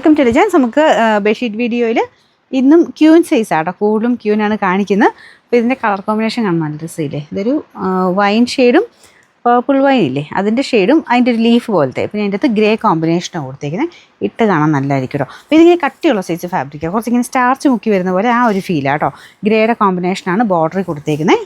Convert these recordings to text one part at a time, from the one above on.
Welcome to ലിജൻസ്. നമുക്ക് bedsheet വീഡിയോയിൽ ഇന്നും ക്യൂൻ സൈസ് ആട്ടോ, കൂടുതലും ക്യൂനാണ് കാണിക്കുന്നത്. അപ്പോൾ ഇതിൻ്റെ കളർ കോമ്പിനേഷൻ കാണാൻ നല്ല രസമില്ലേ. ഇതൊരു വൈൻ ഷെയ്ഡും പേർപ്പിൾ വൈൻ ഇല്ലേ അതിൻ്റെ ഷെയ്ഡും അതിൻ്റെ ഒരു ലീഫ് പോലത്തെ. പിന്നെ അതിൻ്റെ അകത്ത് ഗ്രേ കോമ്പിനേഷനാണ് കൊടുത്തേക്കുന്നത്. ഇട്ട് കാണാൻ നല്ലതായിരിക്കും കേട്ടോ. അപ്പോൾ ഇതിങ്ങനെ കട്ടിയുള്ള സൈസ് ഫാബ്രിക്കാണ്, കുറച്ചിങ്ങനെ സ്റ്റാർച്ച് മുക്കി വരുന്ന പോലെ ആ ഒരു ഫീലാട്ടോ. ഗ്രേയുടെ കോമ്പിനേഷനാണ് ബോർഡറിൽ കൊടുത്തേക്കുന്നത്.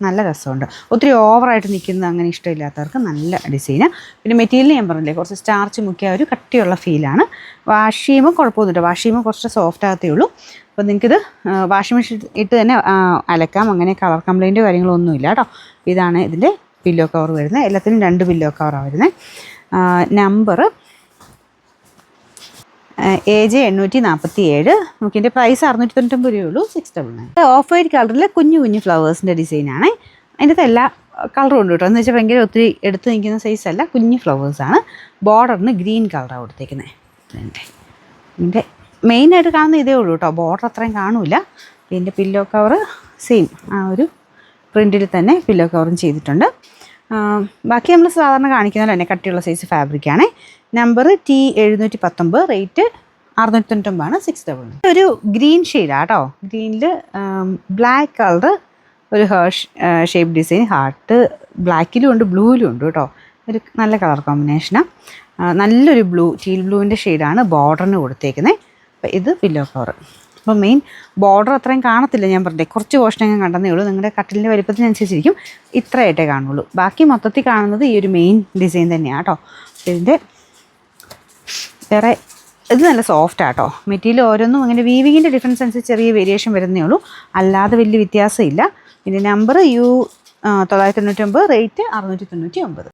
നല്ല രസമുണ്ട്. ഒത്തിരി ഓവറായിട്ട് നിൽക്കുന്നത് അങ്ങനെ ഇഷ്ടമില്ലാത്തവർക്ക് നല്ല ഡിസൈന്. പിന്നെ മെറ്റീരിയൽ ഞാൻ പറഞ്ഞില്ലേ, കുറച്ച് സ്റ്റാർച്ച് മുക്കിയ ഒരു കട്ടിയുള്ള ഫീലാണ്. വാഷ് ചെയ്യുമ്പോൾ കുഴപ്പമൊന്നുമില്ല, വാഷ് ചെയ്യുമ്പോൾ കുറച്ച് സോഫ്റ്റ് ആകത്തേ ഉള്ളൂ. അപ്പോൾ നിങ്ങൾക്കിത് വാഷിംഗ് മെഷീൻ ഇട്ട് തന്നെ അലക്കാം. അങ്ങനെ കളർ കംപ്ലയിൻറ്റോ കാര്യങ്ങളൊന്നുമില്ല കേട്ടോ. ഇതിതാണ് ഇതിൻ്റെ പില്ലോ കവർ വരുന്നത്. എല്ലാത്തിനും 2 പില്ലോ കവറാണ് വരുന്നത്. Number AJ 847. നമുക്കിതിൻ്റെ പ്രൈസ് 699 രൂപയുള്ളൂ. 699. ഓഫ് വൈറ്റ് കളറിൽ കുഞ്ഞു കുഞ്ഞു ഫ്ലവേഴ്സിൻ്റെ ഡിസൈനാണ്. അതിൻ്റെ അകത്ത് എല്ലാ കളറും ഉണ്ട് കേട്ടോ. എന്ന് വെച്ചാൽ ഭയങ്കര ഒത്തിരി എടുത്ത് നിൽക്കുന്ന സൈസല്ല, കുഞ്ഞു ഫ്ലവേഴ്സാണ്. ബോർഡറിന് ഗ്രീൻ കളറാണ് കൊടുത്തേക്കുന്നത്. ഇതിൻ്റെ മെയിനായിട്ട് കാണുന്ന ഇതേ ഉള്ളൂ കേട്ടോ, ബോർഡർ അത്രയും കാണില്ല. ഇതിൻ്റെ പില്ലോ കവർ സെയിം ആ ഒരു പ്രിൻറ്റിൽ തന്നെ പില്ലോ കവറും ചെയ്തിട്ടുണ്ട്. ബാക്കി നമ്മൾ സാധാരണ കാണിക്കുന്നത് തന്നെ കട്ടിയുള്ള സൈസ് ഫാബ്രിക്കാണ്. Number T719, rate 699, 699. ഒരു ഗ്രീൻ ഷെയ്ഡാണ് കേട്ടോ. ഗ്രീനിൽ ബ്ലാക്ക് കളർ ഒരു ഷേപ്പ് ഡിസൈൻ, ഹാർട്ട് ബ്ലാക്കിലും ഉണ്ട് ബ്ലൂവിലും ഉണ്ട് കേട്ടോ. ഒരു നല്ല കളർ കോമ്പിനേഷനാണ്. നല്ലൊരു ടീൽ ബ്ലൂവിൻ്റെ ഷെയ്ഡാണ് ബോർഡറിന് കൊടുത്തേക്കുന്നത്. അപ്പോൾ ഇത് പില്ലോ കവർ. അപ്പോൾ മെയിൻ ബോർഡർ അത്രയും കാണത്തില്ല, ഞാൻ പറഞ്ഞേ കുറച്ച് പോർഷനൊക്കെ കണ്ടെന്നേ ഉള്ളൂ. നിങ്ങളുടെ കട്ടിലിൻ്റെ വലിപ്പത്തിനനുസരിച്ചിരിക്കും ഇത്രയായിട്ടേ കാണുള്ളൂ. ബാക്കി മൊത്തത്തിൽ കാണുന്നത് ഈ ഒരു മെയിൻ ഡിസൈൻ തന്നെയാണ് കേട്ടോ. ഇതിൻ്റെ വേറെ ഇത് നല്ല സോഫ്റ്റ് ആട്ടോ. മെറ്റീരിയൽ ഓരോന്നും അങ്ങനെ വീവിങ്ങിൻ്റെ ഡിഫറൻസ് അനുസരിച്ച് ചെറിയ വേരിയേഷൻ വരുന്നേ ഉള്ളൂ, അല്ലാതെ വലിയ വ്യത്യാസമില്ല. പിന്നെ നമ്പർ U999, റേറ്റ് 699.